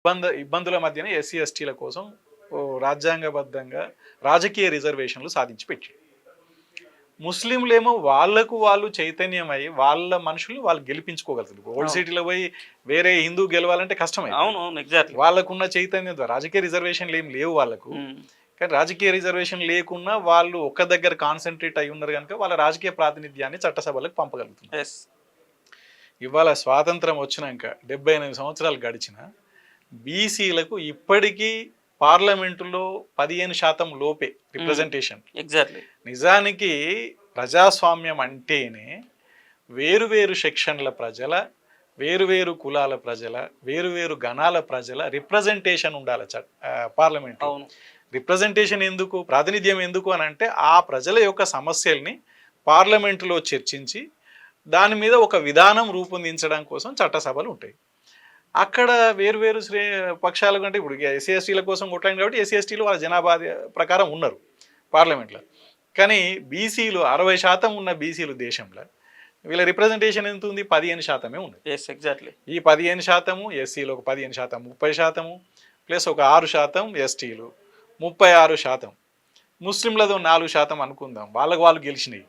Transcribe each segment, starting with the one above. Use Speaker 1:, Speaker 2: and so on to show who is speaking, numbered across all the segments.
Speaker 1: ఇబ్బందుల మధ్యన ఎస్సీ ఎస్టీల కోసం రాజ్యాంగబద్ధంగా రాజకీయ రిజర్వేషన్లు సాధించి పెట్టాడు. ముస్లింలేమో వాళ్ళు చైతన్యమై వాళ్ళ మనుషులు వాళ్ళు గెలిపించుకోగలుగుతారు. ఓల్డ్ సిటీలో పోయి వేరే హిందూ గెలవాలంటే కష్టమే. వాళ్ళకున్న చైతన్యం ద్వారా రాజకీయ రిజర్వేషన్లు ఏం లేవు వాళ్ళకు. కానీ రాజకీయ రిజర్వేషన్ లేకున్నా వాళ్ళు ఒక్క దగ్గర కాన్సన్ట్రేట్ అయి ఉన్నారు కనుక వాళ్ళ రాజకీయ ప్రాతినిధ్యాన్ని చట్టసభలకు పంపగలుగుతున్నారు. ఇవాళ స్వాతంత్రం వచ్చినాక 78 సంవత్సరాలు గడిచిన బీసీలకు ఇప్పటికీ పార్లమెంటులో 15% లోపే రిప్రజెంటేషన్.
Speaker 2: ఎగ్జాక్ట్లీ.
Speaker 1: నిజానికి ప్రజాస్వామ్యం అంటేనే వేరువేరు సెక్షన్ల ప్రజల, వేరువేరు కులాల ప్రజల, వేరువేరు గణాల ప్రజల రిప్రజెంటేషన్ ఉండాలి పార్లమెంట్. రిప్రజెంటేషన్ ఎందుకు, ప్రాతినిధ్యం ఎందుకు అని అంటే ఆ ప్రజల యొక్క సమస్యల్ని పార్లమెంటులో చర్చించి దాని మీద ఒక విధానం రూపొందించడం కోసం చట్టసభలు ఉంటాయి. అక్కడ వేరువేరు పక్షాల కంటే ఇప్పుడు ఎస్సీ ఎస్టీల కోసం కొట్లాయింది కాబట్టి ఎస్సీ ఎస్టీలు వాళ్ళ జనాభా ప్రకారం ఉన్నారు పార్లమెంట్లో. కానీ బీసీలు 60% ఉన్న బీసీలు దేశంలో వీళ్ళ రిప్రజెంటేషన్ ఎంత ఉంది? 15% ఉంది.
Speaker 2: ఎగ్జాక్ట్లీ.
Speaker 1: ఈ 15% ఎస్సీలు ఒక 15%, 30% ప్లస్ ఒక 6% ఎస్టీలు, 36%. ముస్లింలతో 4% అనుకుందాం, వాళ్ళు గెలిచినాయి.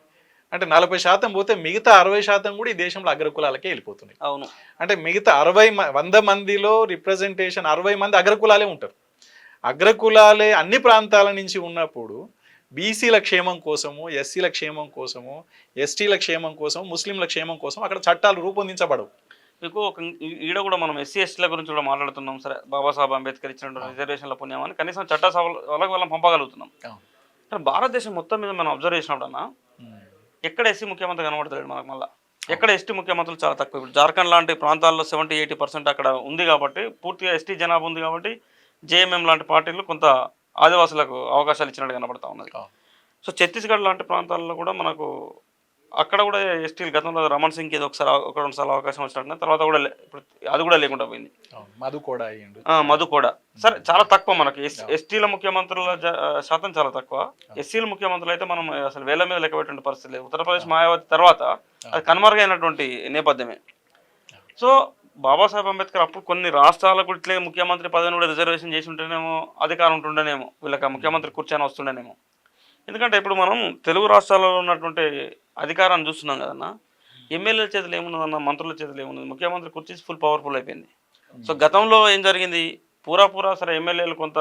Speaker 1: అంటే 40% పోతే మిగతా 60% కూడా ఈ దేశంలో అగ్రకులాలకే వెళ్ళిపోతున్నాయి.
Speaker 2: అవును. అంటే
Speaker 1: మిగతా 100 మందిలో రిప్రజెంటేషన్ 60 మంది అగ్రకులాలే ఉంటారు. అగ్రకులాలే అన్ని ప్రాంతాల నుంచి ఉన్నప్పుడు బీసీల క్షేమం కోసము, ఎస్సీల క్షేమం కోసము, ఎస్టీల క్షేమం కోసం, ముస్లింల క్షేమం కోసం అక్కడ చట్టాలు రూపొందించబడవు.
Speaker 2: మీకు ఒక ఈడ కూడా మనం ఎస్సీ ఎస్టీల గురించి కూడా మాట్లాడుతున్నాం. సరే, బాబాసాహెబ్ అంబేద్కర్ ఇచ్చిన రిజర్వేషన్ల పుణ్యమని కనీసం చట్టసభలకు వాళ్ళని పంపగలుగుతున్నాం. కానీ భారతదేశం మొత్తం మీద మనం అబ్జర్వ్ చేసినప్పుడన్నా ఎక్కడ ఎస్సీ ముఖ్యమంత్రి కనబడతాడు మనకు. మళ్ళీ ఎక్కడ ఎస్టీ ముఖ్యమంత్రులు చాలా తక్కువ. ఇప్పుడు జార్ఖండ్ లాంటి ప్రాంతాల్లో 70-80% అక్కడ ఉంది కాబట్టి, పూర్తిగా ఎస్టీ జనాభా ఉంది కాబట్టి జేఎంఎం లాంటి పార్టీలు కొంత ఆదివాసులకు అవకాశాలు ఇచ్చినట్టు కనబడతా ఉన్నది. సో ఛత్తీస్గఢ్ లాంటి ప్రాంతాల్లో కూడా మనకు అక్కడ కూడా ఎస్టీలు గతంలో రమణ్ సింగ్ ఏదో ఒకసారి 1-2 సార్లు అవకాశం వచ్చినట్టు, తర్వాత కూడా ఇప్పుడు అది కూడా లేకుండా పోయింది. మధు కూడా సరే చాలా తక్కువ మనకి. ఎస్టీల ముఖ్యమంత్రుల శాతం చాలా తక్కువ. ఎస్సీల ముఖ్యమంత్రులు అయితే మనం అసలు వేల మీద లెక్క పెట్టే పరిస్థితి లేదు. ఉత్తరప్రదేశ్ మాయావతి తర్వాత అది కనుమరుగైనటువంటి నేపథ్యమే. సో బాబాసాహెబ్ అంబేద్కర్ అప్పుడు కొన్ని రాష్ట్రాలకు ఇట్లే ముఖ్యమంత్రి పదవిని కూడా రిజర్వేషన్ చేసి ఉంటేనేమో అధికారం ఉంటుండేనేమో, వీళ్ళకి ముఖ్యమంత్రి కూర్చొని వస్తుండేనేమో. ఎందుకంటే ఇప్పుడు మనం తెలుగు రాష్ట్రాల్లో ఉన్నటువంటి అధికారాన్ని చూస్తున్నాం కదన్నా. ఎమ్మెల్యేల చేతులు ఏమున్నదన్న, మంత్రుల చేతులు ఏమున్నది, ముఖ్యమంత్రి కూర్చొని ఫుల్ పవర్ఫుల్ అయిపోయింది. సో గతంలో ఏం జరిగింది, పూరా సరే ఎమ్మెల్యేలు కొంత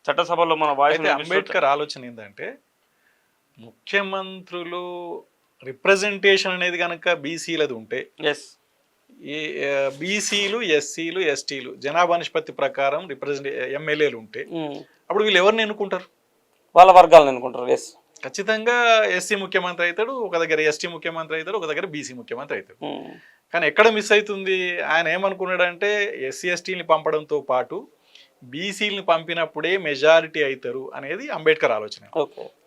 Speaker 2: చట్టసభలో మన వాయిస్.
Speaker 1: అంబేద్కర్ ఆలోచన ఏంటంటే ముఖ్యమంత్రులు రిప్రజెంటేషన్ అనేది కనుక బీసీలది ఉంటే, ఈ బీసీలు, ఎస్సీలు, ఎస్టీలు జనాభా నిష్పత్తి ప్రకారం ఎమ్మెల్యేలు ఉంటే అప్పుడు వీళ్ళు ఎవరిని ఎన్నుకుంటారు?
Speaker 2: వాళ్ళ వర్గాలను ఎన్నుకుంటారు.
Speaker 1: ఖచ్చితంగా ఎస్సీ ముఖ్యమంత్రి అవుతాడు, ఒక దగ్గర ఎస్టీ ముఖ్యమంత్రి అవుతాడు, ఒక దగ్గర బీసీ ముఖ్యమంత్రి అవుతాడు. కానీ ఎక్కడ మిస్ అవుతుంది, ఆయన ఏమనుకున్నాడంటే ఎస్సీ ఎస్టీని పంపడంతో పాటు బీసీలని పంపినప్పుడే మెజారిటీ అవుతారు అనేది అంబేద్కర్ ఆలోచన.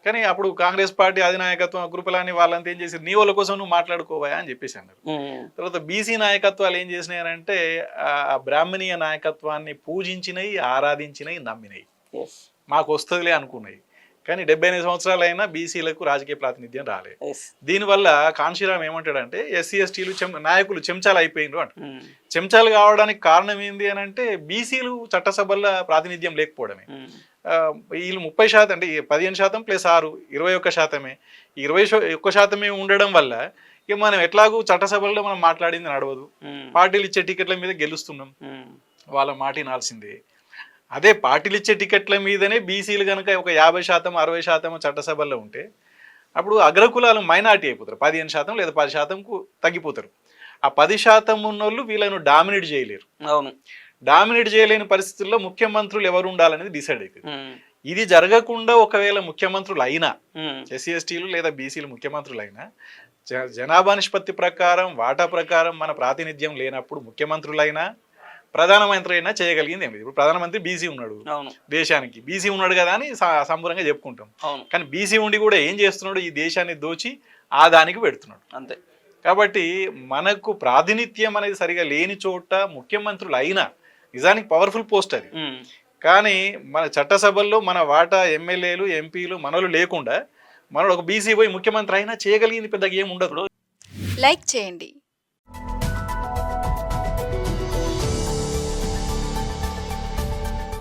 Speaker 1: కానీ అప్పుడు కాంగ్రెస్ పార్టీ అధినాయకత్వం గ్రూపులని వాళ్ళంతా ఏం చేసి నీ వాళ్ళ కోసం నువ్వు మాట్లాడుకోవా అని చెప్పేసి అన్నారు. తర్వాత బీసీ నాయకత్వాలు ఏం చేసినాయనంటే ఆ బ్రాహ్మణీయ నాయకత్వాన్ని పూజించినవి, ఆరాధించినవి, నమ్మినవి, మాకు వస్తుందిలే అనుకున్నాయి. కానీ 78 సంవత్సరాలు అయినా బీసీలకు రాజకీయ ప్రాతినిధ్యం రాలేదు. దీనివల్ల కాన్షీరామ్ ఏమంటాడంటే ఎస్సీ ఎస్టీలు నాయకులు చెంచాలు అయిపోయినారు అంట. చెంచాలు కావడానికి కారణం ఏంది అని అంటే బీసీలు చట్టసభల్లో ప్రాతినిధ్యం లేకపోవడమే. వీళ్ళు 30% అంటే 15% ప్లస్ 6 21%. 21% ఉండడం వల్ల ఇక మనం ఎట్లాగూ చట్టసభల్లో మనం మాట్లాడింది నడవదు, పార్టీలు ఇచ్చే టికెట్ల మీద గెలుస్తున్నాం, వాళ్ళ మాట వినాల్సిందే. అదే పార్టీలు ఇచ్చే టికెట్ల మీదనే బీసీలు కనుక ఒక 50% 60% చట్టసభల్లో ఉంటే అప్పుడు అగ్రకులాలు మైనార్టీ అయిపోతారు, 15% లేదా 10%కు తగ్గిపోతారు. ఆ 10% ఉన్నోళ్ళు వీళ్ళను డామినేట్ చేయలేరు.
Speaker 2: అవును,
Speaker 1: డామినేట్ చేయలేని పరిస్థితుల్లో ముఖ్యమంత్రులు ఎవరు ఉండాలనేది డిసైడ్ అవుతుంది. ఇది జరగకుండా ఒకవేళ ముఖ్యమంత్రులు అయినా, ఎస్సీ ఎస్టీలు లేదా బీసీలు ముఖ్యమంత్రులు అయినా జనాభా నిష్పత్తి ప్రకారం వాటా ప్రకారం మన ప్రాతినిధ్యం లేనప్పుడు ముఖ్యమంత్రులైనా ప్రధానమంత్రి అయినా చేయగలిగింది ఏమి. ఇప్పుడు ప్రధానమంత్రి బీసీ ఉన్నాడు, దేశానికి బీసీ ఉన్నాడు కదా అని సంబరంగా చెప్పుకుంటాం. కానీ బీసీ ఉండి కూడా ఏం చేస్తున్నాడు, ఈ దేశాన్ని దోచి ఆ దానికి పెడుతున్నాడు
Speaker 2: అంతే.
Speaker 1: కాబట్టి మనకు ప్రాతినిధ్యం అనేది సరిగా లేని చోట ముఖ్యమంత్రులు అయినా నిజానికి పవర్ఫుల్ పోస్ట్ అది. కానీ మన చట్టసభల్లో మన వాటా ఎమ్మెల్యేలు, ఎంపీలు మనలు లేకుండా మనడు ఒక బీసీ పోయి ముఖ్యమంత్రి అయినా చేయగలిగింది పెద్దగా ఏమి ఉండదు.
Speaker 3: లైక్ చేయండి,